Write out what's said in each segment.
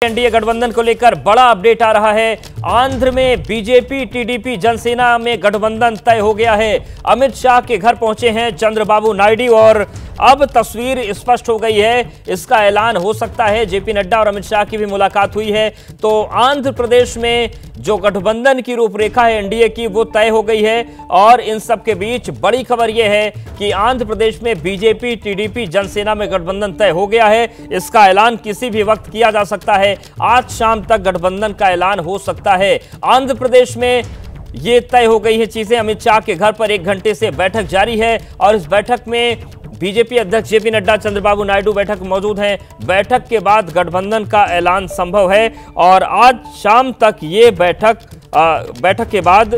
NDA गठबंधन को लेकर बड़ा अपडेट आ रहा है। आंध्र में बीजेपी टीडीपी जनसेना में गठबंधन तय हो गया है। अमित शाह के घर पहुंचे हैं चंद्रबाबू नायडू और अब तस्वीर स्पष्ट हो गई है। इसका ऐलान हो सकता है। जेपी नड्डा और अमित शाह की भी मुलाकात हुई है। तो आंध्र प्रदेश में जो गठबंधन की रूपरेखा है एनडीए की वो तय हो गई है। और इन सब के बीच बड़ी खबर यह है कि आंध्र प्रदेश में बीजेपी टीडीपी जनसेना में गठबंधन तय हो गया है। इसका ऐलान किसी भी वक्त किया जा सकता है। आज शाम तक गठबंधन का ऐलान हो सकता है। आंध्र प्रदेश में ये तय हो गई है चीजें। अमित शाह के घर पर 1 घंटे से बैठक जारी है और इस बैठक में बीजेपी अध्यक्ष जेपी नड्डा, चंद्रबाबू नायडू बैठक में मौजूद हैं। बैठक के बाद गठबंधन का ऐलान संभव है और आज शाम तक ये बैठक के बाद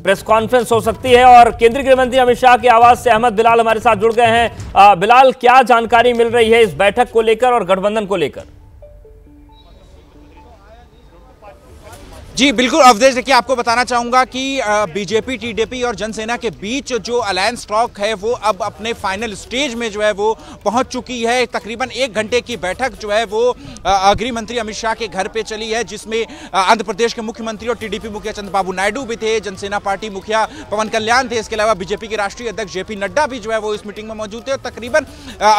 प्रेस कॉन्फ्रेंस हो सकती है। और केंद्रीय गृह मंत्री अमित शाह के आवास से अहमद बिलाल हमारे साथ जुड़ गए हैं। बिलाल, क्या जानकारी मिल रही है इस बैठक को लेकर और गठबंधन को लेकर? जी बिल्कुल अवधेश, देखिए आपको बताना चाहूंगा कि बीजेपी टीडीपी और जनसेना के बीच जो अलायंस टॉक है वो अब अपने फाइनल स्टेज में जो है वो पहुंच चुकी है। तकरीबन 1 घंटे की बैठक जो है वो गृह मंत्री अमित शाह के घर पे चली है, जिसमें आंध्र प्रदेश के मुख्यमंत्री और टीडीपी मुखिया चंद्रबाबू नायडू भी थे, जनसेना पार्टी मुखिया पवन कल्याण थे। इसके अलावा बीजेपी के राष्ट्रीय अध्यक्ष जेपी नड्डा भी जो है वो इस मीटिंग में मौजूद थे। तकरीबन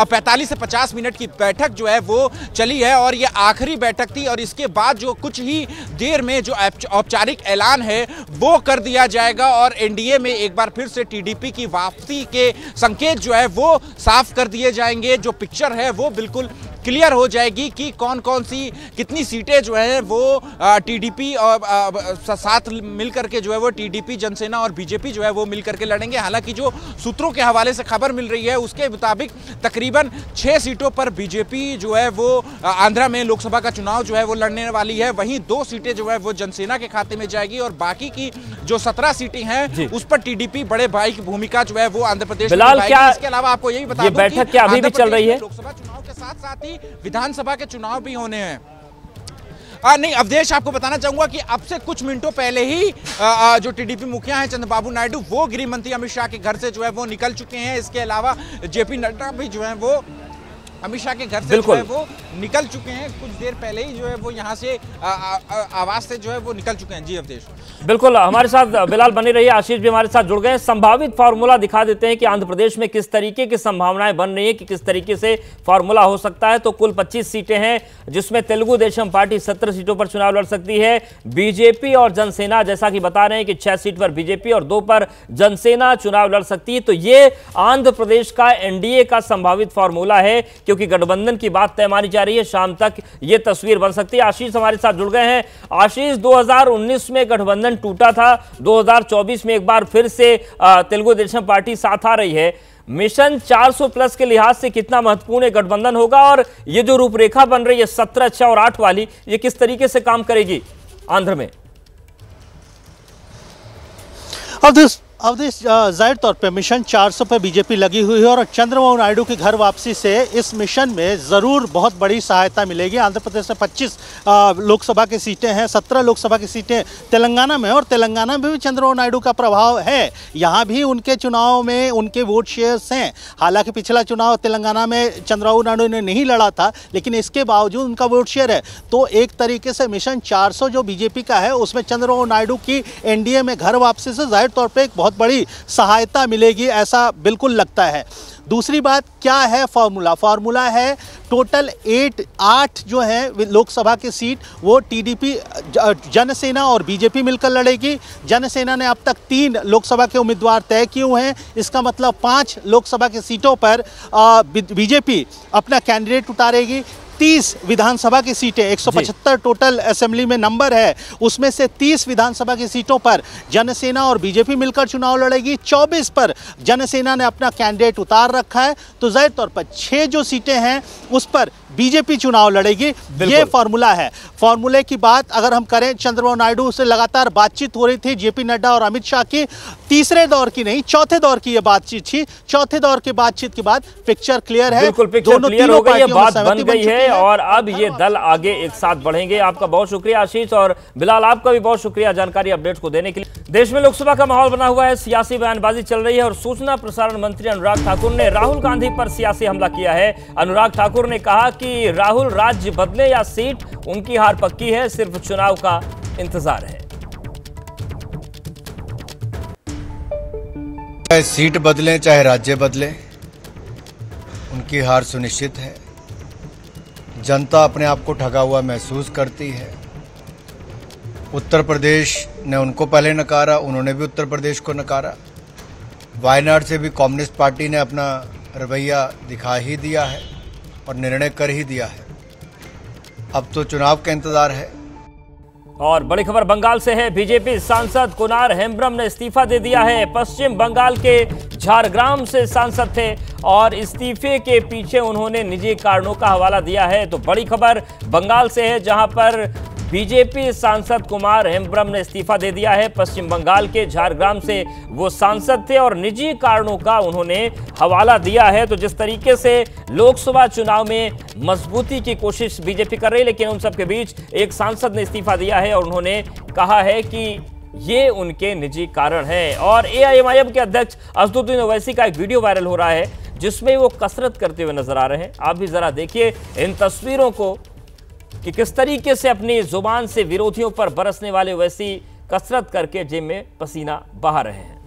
45 से 50 मिनट की बैठक जो है वो चली है और ये आखिरी बैठक थी। और इसके बाद जो कुछ ही देर में जो औपचारिक ऐलान है वो कर दिया जाएगा और एनडीए में एक बार फिर से टीडीपी की वापसी के संकेत जो है वो साफ कर दिए जाएंगे। जो पिक्चर है वो बिल्कुल क्लियर हो जाएगी कि कौन कौन सी कितनी सीटें जो है वो टीडीपी और साथ मिलकर के जो है वो टीडीपी जनसेना और बीजेपी जो है वो मिलकर के लड़ेंगे। हालांकि जो सूत्रों के हवाले से खबर मिल रही है उसके मुताबिक तकरीबन 6 सीटों पर बीजेपी जो है वो आंध्रा में लोकसभा का चुनाव जो है वो लड़ने वाली है। वहीं 2 सीटें जो है वो जनसेना के खाते में जाएगी और बाकी की जो 17 सीटें हैं उस पर टीडीपी बड़े भाई की भूमिका जो है वो आंध्र प्रदेश में। इसके अलावा आपको यही बता दूं कि बैठक क्या अभी भी चल रही है? लोकसभा चुनाव के साथ साथ ही विधानसभा के चुनाव भी होने हैं। नहीं अवधेश, आपको बताना चाहूंगा कि अब से कुछ मिनटों पहले ही जो टीडीपी मुखिया हैं चंद्रबाबू नायडू वो गृह मंत्री अमित शाह के घर से जो है वो निकल चुके हैं। इसके अलावा जेपी नड्डा भी जो है वो अमित शाह के घर से जो है वो निकल चुके हैं। कुछ देर पहले ही जो है वो यहाँ से आवास से जो है वो निकल चुके हैं। जी अवधेश, बिल्कुल हमारे साथ बिलाल बने रहिए। आशीष भी हमारे साथ जुड़ गए हैं। संभावित फार्मूला दिखा देते हैं कि आंध्र प्रदेश में किस तरीके की संभावनाएं बन रही है कि किस तरीके से फार्मूला हो सकता है। तो कुल 25 सीटें हैं जिसमें तेलुगु देशम पार्टी 17 सीटों पर चुनाव लड़ सकती है। बीजेपी और जनसेना जैसा कि बता रहे हैं कि 6 सीट पर बीजेपी और 2 पर जनसेना चुनाव लड़ सकती है। तो ये आंध्र प्रदेश का एनडीए का संभावित फार्मूला है क्योंकि गठबंधन की बात तय मानी जा रही है। शाम तक यह तस्वीर बन सकती है। आशीष हमारे साथ जुड़ गए हैं। आशीष, 2019 में गठबंधन टूटा था, 2024 में एक बार फिर से तेलुगु देशम पार्टी साथ आ रही है। मिशन 400 प्लस के लिहाज से कितना महत्वपूर्ण गठबंधन होगा और ये जो रूपरेखा बन रही है 17, 6 और 8 वाली, ये किस तरीके से काम करेगी आंध्र में? अवधेश, जाहिर तौर पे मिशन 400 पे बीजेपी लगी हुई है और चंद्रबाबू नायडू की घर वापसी से इस मिशन में ज़रूर बहुत बड़ी सहायता मिलेगी। आंध्र प्रदेश में 25 लोकसभा की सीटें हैं, 17 लोकसभा की सीटें तेलंगाना में, और तेलंगाना में भी चंद्रबाबू नायडू का प्रभाव है। यहाँ भी उनके चुनाव में उनके वोट शेयर्स हैं। हालांकि पिछला चुनाव तेलंगाना में चंद्रबाबू नायडू ने नहीं लड़ा था, लेकिन इसके बावजूद उनका वोट शेयर है। तो एक तरीके से मिशन 400 जो बीजेपी का है उसमें चंद्रबाबू नायडू की एनडीए में घर वापसी से जाहिर तौर पर एक बहुत बड़ी सहायता मिलेगी, ऐसा बिल्कुल लगता है। दूसरी बात क्या है? फार्मूला है टोटल 8 जो है लोकसभा की सीट वो टीडीपी जनसेना और बीजेपी मिलकर लड़ेगी। जनसेना ने अब तक 3 लोकसभा के उम्मीदवार तय किए हुए हैं। इसका मतलब 5 लोकसभा की सीटों पर बीजेपी अपना कैंडिडेट उतारेगी। 30 विधानसभा की सीटें, 175 टोटल असेंबली में नंबर है, उसमें से 30 विधानसभा की सीटों पर जनसेना और बीजेपी मिलकर चुनाव लड़ेगी। 24 पर जनसेना ने अपना कैंडिडेट उतार रखा है। तो जाहिर तौर पर 6 जो सीटें हैं उस पर बीजेपी चुनाव लड़ेगी। ये फार्मूला है। फार्मूले की बात अगर हम करें, चंद्रबाबू नायडू से लगातार बातचीत हो रही थी जेपी नड्डा और अमित शाह की। तीसरे दौर की नहीं, चौथे दौर की ये बातचीत थी। चौथे दौर की बातचीत के बाद पिक्चर क्लियर है। बिल्कुल पिक्चर क्लियर हो गई है, बात बन गई है और अब ये दल आगे एक साथ बढ़ेंगे। आपका बहुत शुक्रिया आशीष, और बिलाल आपका भी बहुत शुक्रिया जानकारी अपडेट्स को देने के लिए। देश में लोकसभा का माहौल बना हुआ है, सियासी बयानबाजी चल रही है और सूचना प्रसारण मंत्री अनुराग ठाकुर ने राहुल गांधी पर सियासी हमला किया है। अनुराग ठाकुर ने कहा कि राहुल राज्य बदले या सीट, उनकी हार पक्की है, सिर्फ चुनाव का इंतजार है। चाहे सीट बदलें चाहे राज्य बदले, उनकी हार सुनिश्चित है। जनता अपने आप को ठगा हुआ महसूस करती है। उत्तर प्रदेश ने उनको पहले नकारा, उन्होंने भी उत्तर प्रदेश को नकारा। वायनाड से भी कम्युनिस्ट पार्टी ने अपना रवैया दिखा ही दिया है और निर्णय कर ही दिया है। अब तो चुनाव का इंतजार है। और बड़ी खबर बंगाल से है। बीजेपी सांसद कुनार हेम्ब्रम ने इस्तीफा दे दिया है। पश्चिम बंगाल के झारग्राम से सांसद थे और इस्तीफे के पीछे उन्होंने निजी कारणों का हवाला दिया है। तो बड़ी खबर बंगाल से है, जहां पर बीजेपी सांसद कुमार हेम्ब्रम ने इस्तीफा दे दिया है। पश्चिम बंगाल के झारग्राम से वो सांसद थे और निजी कारणों का उन्होंने हवाला दिया है। तो जिस तरीके से लोकसभा चुनाव में मजबूती की कोशिश बीजेपी कर रही है, लेकिन उन सबके बीच एक सांसद ने इस्तीफा दिया है और उन्होंने कहा है कि ये उनके निजी कारण है। और एआईएमआईएम के अध्यक्ष असदुद्दीन ओवैसी का एक वीडियो वायरल हो रहा है, जिसमें वो कसरत करते हुए नजर आ रहे हैं। आप भी जरा देखिए इन तस्वीरों को कि किस तरीके से अपनी जुबान से विरोधियों पर बरसने वाले ओवैसी कसरत करके जिम में पसीना बहा रहे हैं।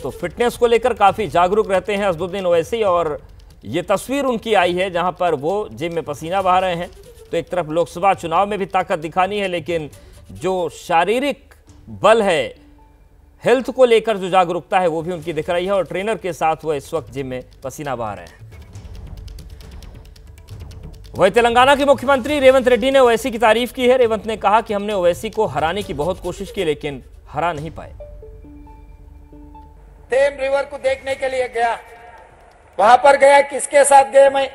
तो फिटनेस को लेकर काफी जागरूक रहते हैं असदुद्दीन ओवैसी और ये तस्वीर उनकी आई है जहां पर वो जिम में पसीना बहा रहे हैं। तो एक तरफ लोकसभा चुनाव में भी ताकत दिखानी है, लेकिन जो शारीरिक बल है, हेल्थ को लेकर जो जागरूकता है वो भी उनकी दिख रही है और ट्रेनर के साथ वो इस वक्त जिम में पसीना बहा रहे हैं। वही तेलंगाना के मुख्यमंत्री रेवंत रेड्डी ने ओवैसी की तारीफ की है। रेवंत ने कहा कि हमने ओवैसी को हराने की बहुत कोशिश की, लेकिन हरा नहीं पाए। टेम रिवर को देखने के लिए गया, वहां पर गया, किसके साथ गए? मैं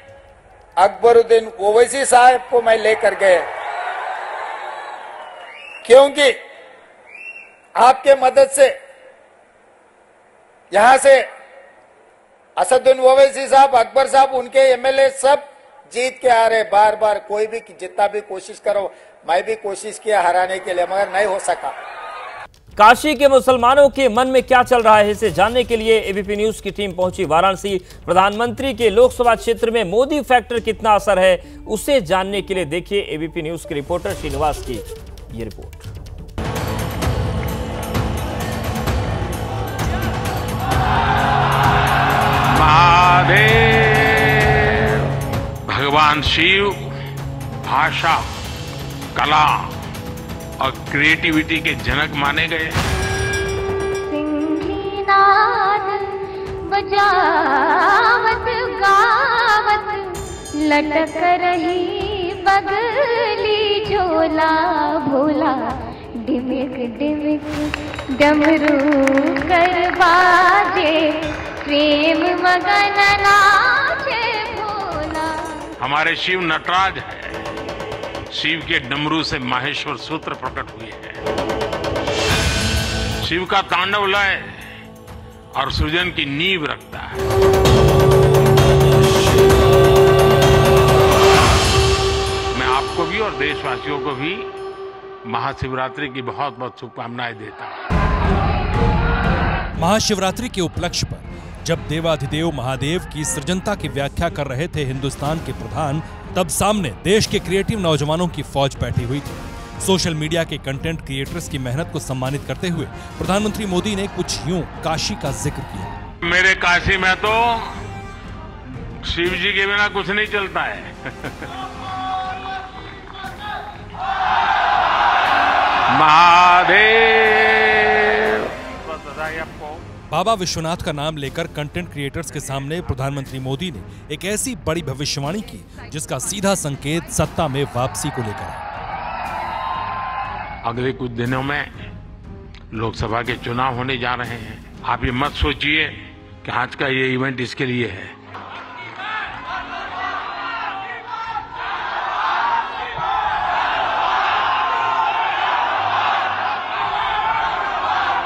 अकबरुद्दीन ओवैसी साहब को मैं लेकर गए, क्योंकि आपके मदद से यहां से असदुद्दीन ओवैसी साहब, अकबर साहब, उनके एमएलए सब जीत के आ रहे। बार बार कोई भी जितना भी कोशिश करो, मैं भी कोशिश किया हराने के लिए, मगर नहीं हो सका। काशी के मुसलमानों के मन में क्या चल रहा है, इसे जानने के लिए एबीपी न्यूज की टीम पहुंची वाराणसी। प्रधानमंत्री के लोकसभा क्षेत्र में मोदी फैक्टर कितना असर है, उसे जानने के लिए देखिए एबीपी न्यूज के रिपोर्टर श्रीनिवास की ये रिपोर्ट। भगवान शिव भाषा, कला और क्रिएटिविटी के जनक माने गए। बजावत गावत लटक रही बगली झोला, भोला डिमिक डिमिक डमरू कर बाजे, प्रेम मगन नाचे भोला। हमारे शिव नटराज है। शिव के डमरू से माहेश्वर सूत्र प्रकट हुए हैं। शिव का तांडव लय और सृजन की नींव रखता है। मैं आपको भी और देशवासियों को भी महाशिवरात्रि की बहुत बहुत शुभकामनाएं देता हूं। महाशिवरात्रि के उपलक्ष्य पर जब देवाधिदेव महादेव की सृजनता की व्याख्या कर रहे थे हिंदुस्तान के प्रधान, तब सामने देश के क्रिएटिव नौजवानों की फौज बैठी हुई थी। सोशल मीडिया के कंटेंट क्रिएटर्स की मेहनत को सम्मानित करते हुए प्रधानमंत्री मोदी ने कुछ यूं काशी का जिक्र किया। मेरे काशी में तो शिव जी के बिना कुछ नहीं चलता है। महादेव। बाबा विश्वनाथ का नाम लेकर कंटेंट क्रिएटर्स के सामने प्रधानमंत्री मोदी ने एक ऐसी बड़ी भविष्यवाणी की जिसका सीधा संकेत सत्ता में वापसी को लेकर है। अगले कुछ दिनों में लोकसभा के चुनाव होने जा रहे हैं। आप ये मत सोचिए कि आज का ये इवेंट इसके लिए है।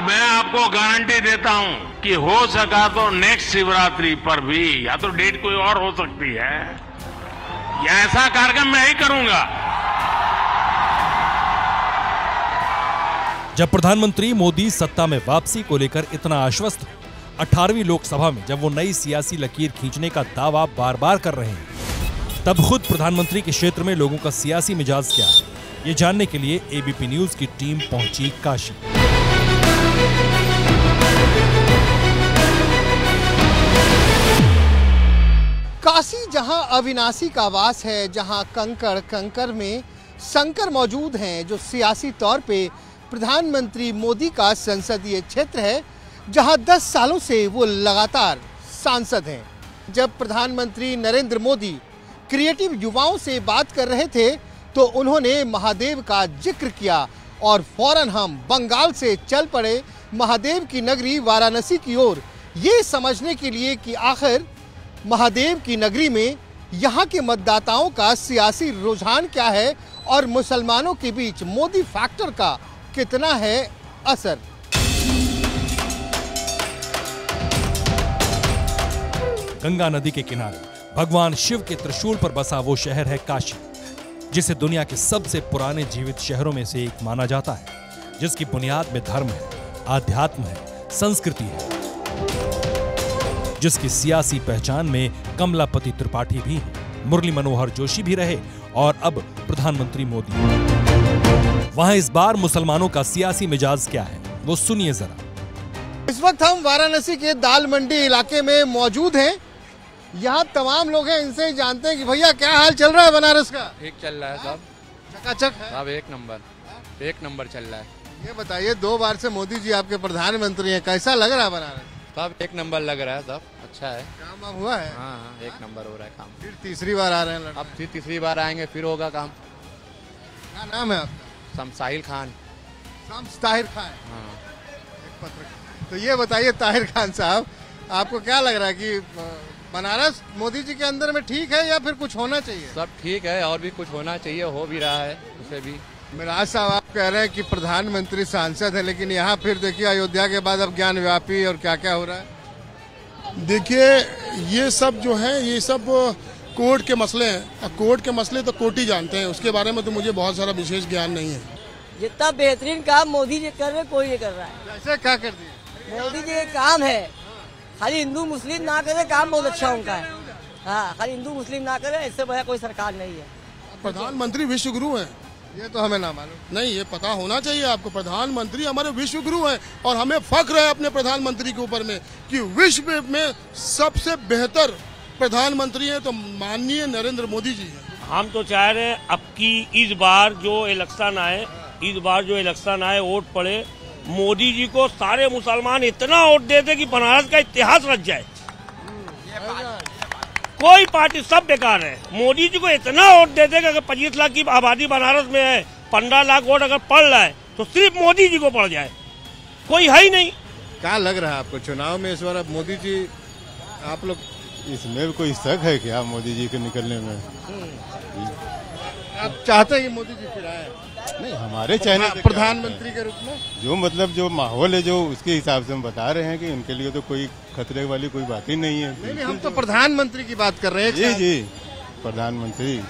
मैं आपको गारंटी देता हूं कि हो सका तो नेक्स्ट शिवरात्रि पर भी या तो डेट कोई और हो सकती है, या ऐसा कार्यक्रम मैं ही करूंगा। जब प्रधानमंत्री मोदी सत्ता में वापसी को लेकर इतना आश्वस्त हो, 18वीं लोकसभा में जब वो नई सियासी लकीर खींचने का दावा बार बार कर रहे हैं, तब खुद प्रधानमंत्री के क्षेत्र में लोगों का सियासी मिजाज क्या है, ये जानने के लिए एबीपी न्यूज की टीम पहुंची काशी। काशी जहां अविनाशी का वास है, जहां कंकड़ कंकर में शंकर मौजूद हैं, जो सियासी तौर पे प्रधानमंत्री मोदी का संसदीय क्षेत्र है, जहां 10 सालों से वो लगातार सांसद हैं। जब प्रधानमंत्री नरेंद्र मोदी क्रिएटिव युवाओं से बात कर रहे थे तो उन्होंने महादेव का जिक्र किया और फौरन हम बंगाल से चल पड़े महादेव की नगरी वाराणसी की ओर, ये समझने के लिए कि आखिर महादेव की नगरी में यहाँ के मतदाताओं का सियासी रुझान क्या है और मुसलमानों के बीच मोदी फैक्टर का कितना है असर। गंगा नदी के किनारे भगवान शिव के त्रिशूल पर बसा वो शहर है काशी, जिसे दुनिया के सबसे पुराने जीवित शहरों में से एक माना जाता है, जिसकी बुनियाद में धर्म है, आध्यात्म है, संस्कृति है, जिसकी सियासी पहचान में कमलापति त्रिपाठी भी हैं, मुरली मनोहर जोशी भी रहे और अब प्रधानमंत्री मोदी। वहां इस बार मुसलमानों का सियासी मिजाज क्या है, वो सुनिए जरा। इस वक्त हम वाराणसी के दाल मंडी इलाके में मौजूद हैं। यहाँ तमाम लोग हैं, इनसे जानते हैं कि भैया क्या हाल चल रहा है बनारस का। ठीक चल रहा है सब, चकाचक है सब एक नंबर चल रहा है। ये बताइए, 2 बार से मोदी जी आपके प्रधानमंत्री हैं, कैसा लग रहा है बनारस? सब एक नंबर लग रहा है, सब अच्छा है। काम अब हुआ है? हाँ, एक नंबर हो रहा है काम। फिर तीसरी बार आ रहे हैं? अब फिर तीसरी बार आएंगे, फिर होगा काम। क्या नाम है आपका? साहिल खान। ताहिर खान। हाँ। एक पत्रकार। तो ये बताइए ताहिर खान साहब, आपको क्या लग रहा है कि बनारस मोदी जी के अंदर में ठीक है या फिर कुछ होना चाहिए? सब ठीक है, और भी कुछ होना चाहिए, हो भी रहा है उसे भी। मिराज साहब, आप कह रहे हैं कि प्रधानमंत्री सांसद है, लेकिन यहाँ फिर देखिए अयोध्या के बाद अब ज्ञान व्यापी और क्या क्या हो रहा है। देखिए, ये सब जो है, ये सब कोर्ट के मसले हैं। कोर्ट के मसले तो कोर्ट ही जानते हैं, उसके बारे में तो मुझे बहुत सारा विशेष ज्ञान नहीं है। जितना बेहतरीन काम मोदी जी कर रहे, कोई नहीं कर रहा है। ऐसे क्या कर दिया? मोदी जी के काम है, खाली हिंदू मुस्लिम ना करे, काम बहुत अच्छा उनका है। हाँ, खाली हिंदू मुस्लिम ना करे, इससे बड़ा कोई सरकार नहीं है। प्रधानमंत्री विश्व गुरु हैं। ये तो हमें ना मालूम। नहीं, ये पता होना चाहिए आपको। प्रधानमंत्री हमारे विश्व गुरु हैं और हमें फख्र है अपने प्रधानमंत्री के ऊपर में कि विश्व में सबसे बेहतर प्रधानमंत्री है तो माननीय नरेंद्र मोदी जी हैं। हम तो चाह रहे हैं अब की इस बार जो इलेक्शन आए वोट पड़े, मोदी जी को सारे मुसलमान इतना वोट दे दे कि बनारस का इतिहास रच जाए। कोई पार्टी सब बेकार है। मोदी जी को इतना वोट दे दे कि अगर 25 लाख की आबादी बनारस में है, 15 लाख वोट अगर पड़ रहा है तो सिर्फ मोदी जी को पड़ जाए, कोई है ही नहीं। क्या लग रहा है आपको चुनाव में इस बार अब मोदी जी, आप लोग इसमें कोई शक है क्या मोदी जी के निकलने में? आप चाहते हैं कि मोदी जी फिर आए? नहीं, हमारे चाहने प्रधानमंत्री के रूप में जो मतलब जो माहौल है, जो उसके हिसाब से हम बता रहे हैं कि उनके लिए तो कोई खतरे वाली कोई बात ही नहीं है। नहीं, हम तो प्रधानमंत्री की बात कर रहे हैं। जी, प्रधानमंत्री,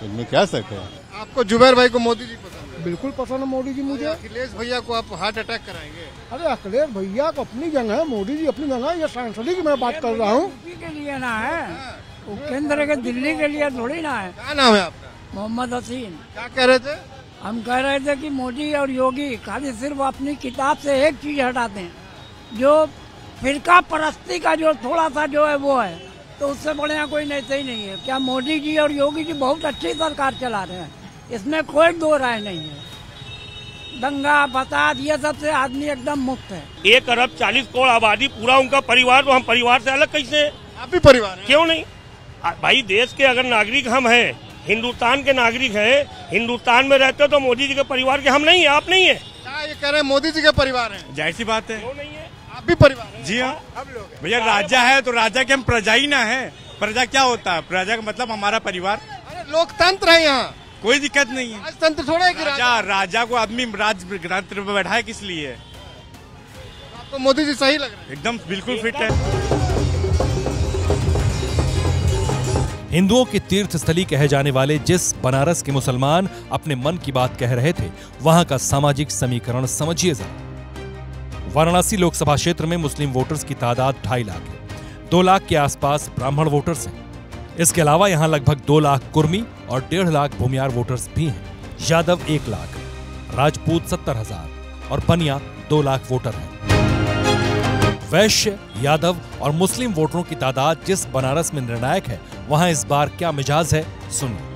इनमें क्या शक है? आपको जुबैर भाई को मोदी जी पसंद है? बिल्कुल पसंद है मोदी जी मुझे। अखिलेश भैया को आप हार्ट अटैक कराएंगे? अरे अखिलेश भैया को अपनी जगह है, मोदी जी अपनी जगह है। ये सांसदी की मैं बात कर रहा हूँ। के लिए ना है, वो केंद्र के दिल्ली के लिए थोड़ी ना है। क्या नाम है आपका? मोहम्मद हसीन। क्या कह रहे थे? हम कह रहे थे कि मोदी और योगी खाली सिर्फ अपनी किताब से एक चीज हटाते हैं, जो फिरका परस्ती का जो थोड़ा सा जो है वो है, तो उससे बढ़िया कोई नहीं है। क्या मोदी जी और योगी जी बहुत अच्छी सरकार चला रहे हैं, इसमें कोई दो राय नहीं है। दंगा फसाद ये सबसे आदमी एकदम मुक्त है। 1 अरब 40 करोड़ आबादी, पूरा उनका परिवार, तो हम परिवार से अलग कैसे? आप भी परिवार हैं? क्यों नहीं भाई, देश के अगर नागरिक हम हैं, हिंदुस्तान के नागरिक हैं, हिंदुस्तान में रहते तो मोदी जी के परिवार के हम नहीं है, आप नहीं है। क्या ये कह रहे हैं मोदी जी के परिवार हैं? जाहिर सी बात है। क्यों नहीं है? आप भी परिवार हैं? जी हाँ, भैया राजा है तो राजा के हम प्रजा ही ना है। प्रजा क्या होता है? प्रजा का मतलब हमारा परिवार। अरे लोकतंत्र है यहाँ, कोई दिक्कत नहीं है। राजतंत्र थोड़ा है कि राजा को आदमी राजतंत्र में बैठा है किस लिए? आपको मोदी जी सही लग रहे हैं? एकदम बिल्कुल फिट है। हिंदुओं की तीर्थ स्थली कहे जाने वाले जिस बनारस के मुसलमान अपने मन की बात कह रहे थे, वहां का सामाजिक समीकरण समझिए जरा। वाराणसी लोकसभा क्षेत्र में मुस्लिम वोटर्स की तादाद 2.5 लाख है। 2 लाख के आसपास ब्राह्मण वोटर्स हैं। इसके अलावा यहाँ लगभग 2 लाख कुर्मी और 1.5 लाख भूमियार वोटर्स भी हैं। यादव 1 लाख, राजपूत 70,000 और बनिया 2 लाख वोटर हैं। वैश्य, यादव और मुस्लिम वोटरों की तादाद जिस बनारस में निर्णायक है, वहां इस बार क्या मिजाज है, सुनिए।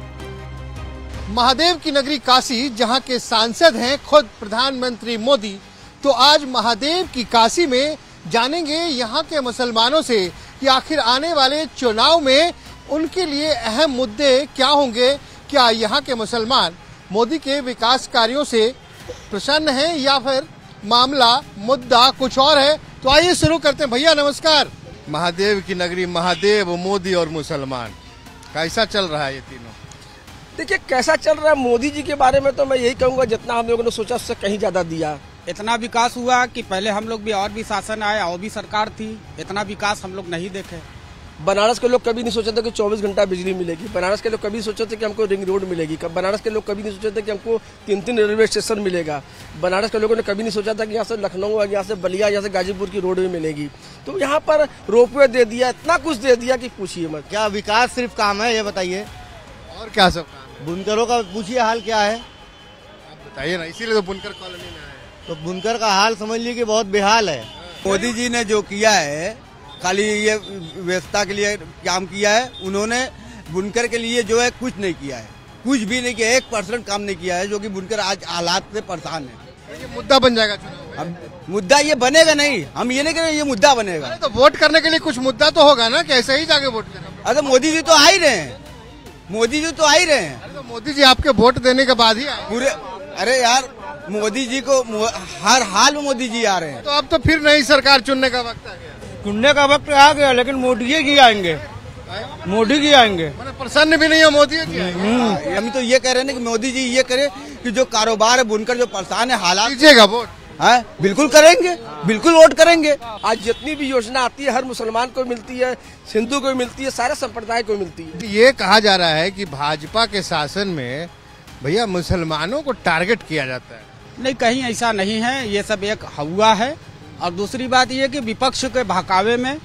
महादेव की नगरी काशी, जहां के सांसद हैं खुद प्रधानमंत्री मोदी, तो आज महादेव की काशी में जानेंगे यहां के मुसलमानों से कि आखिर आने वाले चुनाव में उनके लिए अहम मुद्दे क्या होंगे। क्या यहां के मुसलमान मोदी के विकास कार्यों से प्रसन्न हैं या फिर मामला मुद्दा कुछ और है। तो आइए शुरू करते हैं। भैया नमस्कार। महादेव की नगरी, महादेव, मोदी और मुसलमान, कैसा चल रहा है ये तीनों? देखिए कैसा चल रहा है, मोदी जी के बारे में तो मैं यही कहूँगा जितना हम लोगों ने सोचा उससे कहीं ज्यादा दिया। इतना विकास हुआ कि पहले हम लोग भी और भी शासन आया और भी सरकार थी, इतना विकास हम लोग नहीं देखे। बनारस के लोग कभी नहीं सोचे थे कि 24 घंटा बिजली मिलेगी। बनारस के लोग कभी सोचे थे कि हमको रिंग रोड मिलेगी। बनारस के लोग कभी नहीं सोचे थे कि हमको 3 रेलवे स्टेशन मिलेगा। बनारस के लोगों ने कभी नहीं सोचा था कि यहाँ से लखनऊ, यहाँ से बलिया, यहाँ से गाजीपुर की रोड भी मिलेगी। तो यहाँ पर रोपवे दे दिया, इतना कुछ दे दिया कि पूछिए मत। क्या विकास सिर्फ काम है, ये बताइए? और क्या सब काम? बुनकरों का पूछिए हाल क्या है, आप बताइए ना। इसीलिए तो बुनकर कॉलोनी में आए। तो बुनकर का हाल समझ लीजिए कि बहुत बेहाल है। मोदी जी ने जो किया है, खाली ये व्यवस्था के लिए काम किया है। उन्होंने बुनकर के लिए जो है कुछ नहीं किया है, कुछ भी नहीं किया, 1% काम नहीं किया है, जो कि बुनकर आज हालात से परेशान है। ये मुद्दा बन जाएगा चुनाव में। अब मुद्दा ये बनेगा नहीं, हम ये नहीं कह रहे ये मुद्दा बनेगा। तो वोट करने के लिए कुछ मुद्दा तो होगा ना, कैसे ही जाके वोट करें? अरे मोदी जी तो आ ही रहे हैं, मोदी जी तो आ ही रहे हैं। तो मोदी जी आपके वोट देने के बाद ही आए पूरे। अरे यार मोदी जी को हर हाल में मोदी जी आ रहे हैं। तो अब तो फिर नई सरकार चुनने का वक्त आ गया। चुनने का वक्त आ गया, लेकिन मोदी जी आएंगे, मोदी जी आएंगे। प्रसन्न भी नहीं है मोदी जी। हम तो ये कह रहे हैं कि मोदी जी ये करे कि जो कारोबार है, बुनकर जो परेशान है, हालात दीजिएगा वोट। हाँ बिल्कुल करेंगे, बिल्कुल वोट करेंगे। आज जितनी भी योजना आती है हर मुसलमान को मिलती है, हिंदू को मिलती है, सारे संप्रदाय को मिलती है। ये कहा जा रहा है कि भाजपा के शासन में भैया मुसलमानों को टारगेट किया जाता है। नहीं, कहीं ऐसा नहीं है, ये सब एक हुआ है। और दूसरी बात ये कि विपक्ष के बहकावे में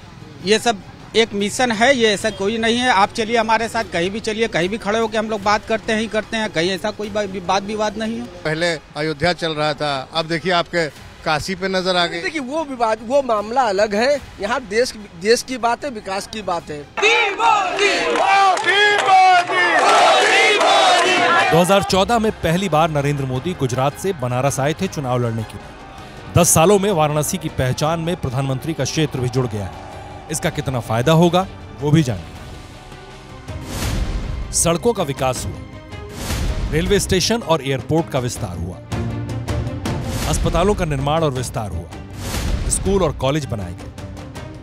ये सब एक मिशन है, ये ऐसा कोई नहीं है। आप चलिए हमारे साथ, कहीं भी चलिए, कहीं भी खड़े होकर हम लोग बात करते हैं ही करते हैं, कहीं ऐसा कोई बात विवाद नहीं है। पहले अयोध्या चल रहा था, अब देखिए आपके काशी पे नजर आ गई। देखिए वो विवाद, वो मामला अलग है। यहाँ देश की बात है, विकास की बात है। 2014 में पहली बार नरेंद्र मोदी गुजरात से बनारस आए थे चुनाव लड़ने के लिए। 10 सालों में वाराणसी की पहचान में प्रधानमंत्री का क्षेत्र भी जुड़ गया है। इसका कितना फायदा होगा वो भी जानिए। सड़कों का विकास हुआ, रेलवे स्टेशन और एयरपोर्ट का विस्तार हुआ, अस्पतालों का निर्माण और विस्तार हुआ, स्कूल और कॉलेज बनाए गए,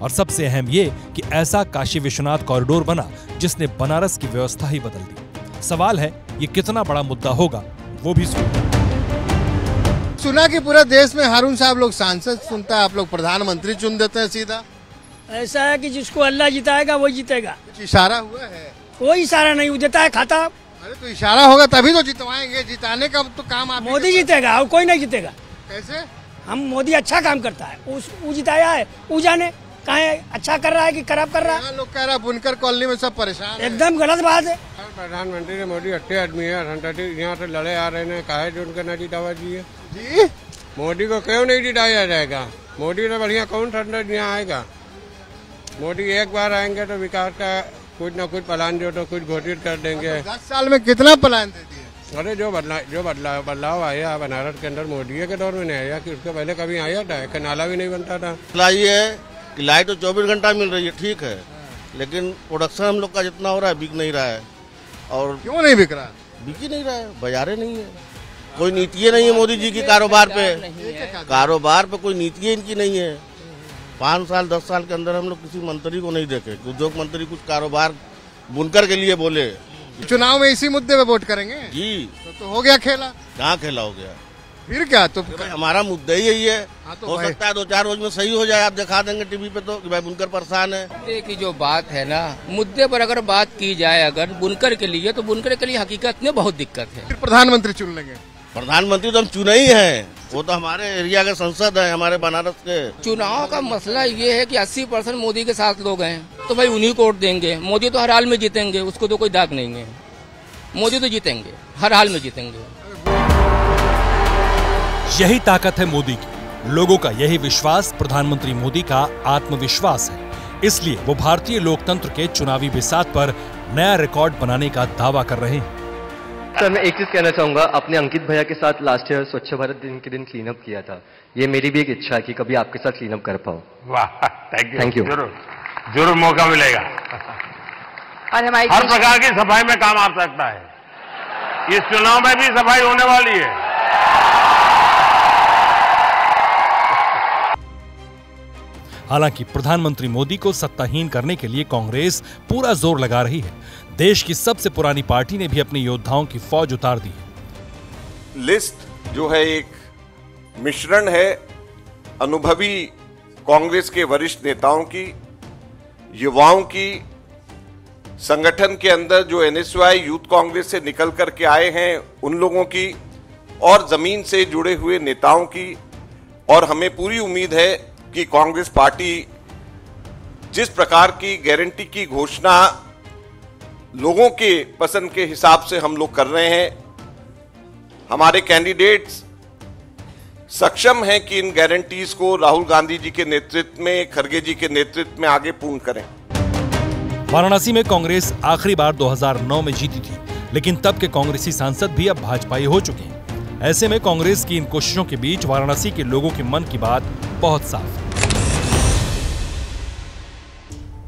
और सबसे अहम ये कि ऐसा काशी विश्वनाथ कॉरिडोर बना जिसने बनारस की व्यवस्था ही बदल दी। सवाल है ये कितना बड़ा मुद्दा होगा, वो भी सुना कि पूरे देश में हारून साहब लोग सांसद चुनता है, आप लोग प्रधानमंत्री चुन देते हैं सीधा। ऐसा है कि जिसको अल्लाह जिताएगा वो जीतेगा। कुछ इशारा हुआ है? कोई इशारा नहीं, वो देता है खाता। अरे तो इशारा होगा तभी तो जितवाएंगे, जिताने का तो काम आप मोदी जीतेगा और कोई नहीं जीतेगा। कैसे? हम मोदी अच्छा काम करता है, वो जिताया है, वो जाने कहाँ अच्छा कर रहा है कि खराब कर रहा है। लोग कह रहा है बुनकर कॉलोनी में सब परेशान, एकदम गलत बात है। प्रधानमंत्री मोदी अच्छे आदमी है, यहाँ से लड़े आ रहे हैं, काहे जो उनका नहीं जितावा जी? मोदी को क्यों नहीं जिताया जाएगा? मोदी से बढ़िया कौन संसद यहाँ आएगा? मोदी एक बार आएंगे तो विकास का कुछ न कुछ प्लान जो तो कुछ घोषित कर देंगे। 10 साल में कितना प्लान दे दिया? अरे जो बदलाव आया बनारस के अंदर मोदी के दौर में नहीं आया, कि उसके पहले कभी आया था? एक नाला भी नहीं बनता था। ये है कि लाइट तो 24 घंटा मिल रही है, ठीक है, लेकिन प्रोडक्शन हम लोग का जितना हो रहा है बिक नहीं रहा है। और क्यों नहीं बिक रहा? बिक ही नहीं रहा है, बाजारे नहीं है, कोई नीति नहीं है मोदी जी की कारोबार पे। कारोबार पे कोई नीति इनकी नहीं है। 5 साल 10 साल के अंदर हम लोग किसी मंत्री को नहीं देखे, उद्योग मंत्री कुछ कारोबार बुनकर के लिए बोले। चुनाव में इसी मुद्दे पे वोट करेंगे जी, तो हो गया खेला। कहाँ खेला हो गया? फिर क्या? तो हमारा मुद्दा ही यही है। तो हो सकता है 2-4 रोज में सही हो जाए, आप दिखा देंगे टीवी पे तो कि भाई बुनकर परेशान है। मुद्दे की जो बात है ना, मुद्दे पर अगर बात की जाए अगर बुनकर के लिए, तो बुनकर के लिए हकीकत में बहुत दिक्कत है। फिर प्रधानमंत्री चुन लेंगे। प्रधानमंत्री तो हम चुने ही हैं, वो तो हमारे एरिया के संसद है, हमारे बनारस के। चुनाव का मसला ये है कि 80% मोदी के साथ लोग हैं, तो भाई उन्हीं को वोट देंगे। मोदी तो हर हाल में जीतेंगे, उसको तो कोई दाग नहीं है। मोदी तो जीतेंगे, हर हाल में जीतेंगे। यही ताकत है मोदी की, लोगों का यही विश्वास प्रधानमंत्री मोदी का आत्मविश्वास है। इसलिए वो भारतीय लोकतंत्र के चुनावी बिसात पर नया रिकॉर्ड बनाने का दावा कर रहे हैं। सर, मैं एक चीज कहना चाहूंगा, अपने अंकित भैया के साथ लास्ट ईयर स्वच्छ भारत दिन के दिन क्लीन अप किया था। ये मेरी भी एक इच्छा है कि कभी आपके साथ क्लीन अप कर पाऊं। वाह, थैंक यू। जरूर मौका मिलेगा। और हमारी हर प्रकार की सफाई में काम आ सकता है। इस चुनाव में भी सफाई होने वाली है। हालांकि प्रधानमंत्री मोदी को सत्ताहीन करने के लिए कांग्रेस पूरा जोर लगा रही है। देश की सबसे पुरानी पार्टी ने भी अपने योद्धाओं की फौज उतार दी है। लिस्ट जो है एक मिश्रण है अनुभवी कांग्रेस के वरिष्ठ नेताओं की, युवाओं की, संगठन के अंदर जो एनएसयूआई यूथ कांग्रेस से निकल करके आए हैं उन लोगों की, और जमीन से जुड़े हुए नेताओं की। और हमें पूरी उम्मीद है कि कांग्रेस पार्टी जिस प्रकार की गारंटी की घोषणा लोगों के पसंद के हिसाब से हम लोग कर रहे हैं, हमारे कैंडिडेट्स सक्षम हैं कि इन गारंटीज को राहुल गांधी जी के नेतृत्व में, खड़गे जी के नेतृत्व में आगे पूर्ण करें। वाराणसी में कांग्रेस आखिरी बार 2009 में जीती थी, लेकिन तब के कांग्रेसी सांसद भी अब भाजपाई हो चुके हैं। ऐसे में कांग्रेस की इन कोशिशों के बीच वाराणसी के लोगों के मन की बात बहुत साफ है।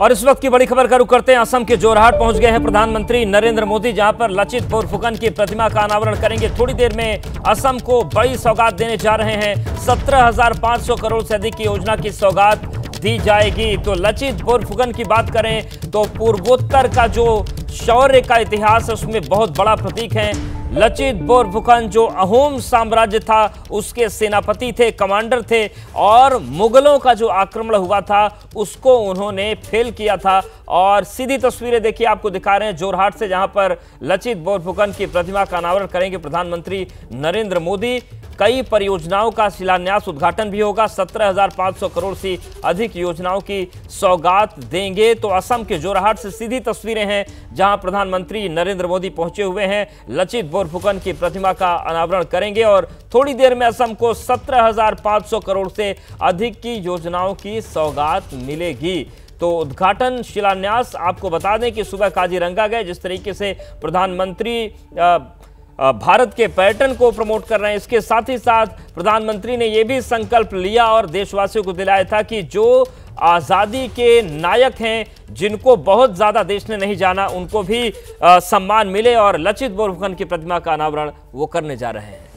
और इस वक्त की बड़ी खबर का रुख करते हैं। असम के जोरहाट पहुंच गए हैं प्रधानमंत्री नरेंद्र मोदी, जहां पर लचित बोरफुकन की प्रतिमा का अनावरण करेंगे। थोड़ी देर में असम को बड़ी सौगात देने जा रहे हैं। 17,500 करोड़ से अधिक की योजना की सौगात दी जाएगी। तो लचित बोरफुकन की बात करें तो पूर्वोत्तर का जो शौर्य का इतिहास है उसमें बहुत बड़ा प्रतीक है। लचित बोरफुकन जो अहोम साम्राज्य था उसके सेनापति थे, कमांडर थे, और मुगलों का जो आक्रमण हुआ था उसको उन्होंने फेल किया था। और सीधी तस्वीरें देखिए, आपको दिखा रहे हैं जोरहाट से, जहां पर लचित बोरफुकन की प्रतिमा का अनावरण करेंगे प्रधानमंत्री नरेंद्र मोदी। कई परियोजनाओं का शिलान्यास, उद्घाटन भी होगा। 17,500 करोड़ से अधिक योजनाओं की सौगात देंगे। तो असम के जोरहाट से सीधी तस्वीरें हैं जहां प्रधानमंत्री नरेंद्र मोदी पहुंचे हुए हैं, लचित बोरफुकन की प्रतिमा का अनावरण करेंगे और थोड़ी देर में असम को 17,500 करोड़ से अधिक की योजनाओं की सौगात मिलेगी। तो उद्घाटन, शिलान्यास, आपको बता दें कि सुबह काजीरंगा गए। जिस तरीके से प्रधानमंत्री भारत के पर्यटन को प्रमोट कर रहे हैं, इसके साथ ही साथ प्रधानमंत्री ने यह भी संकल्प लिया और देशवासियों को दिलाया था कि जो आज़ादी के नायक हैं, जिनको बहुत ज़्यादा देश ने नहीं जाना, उनको भी सम्मान मिले। और लचित बोरफुकन की प्रतिमा का अनावरण वो करने जा रहे हैं।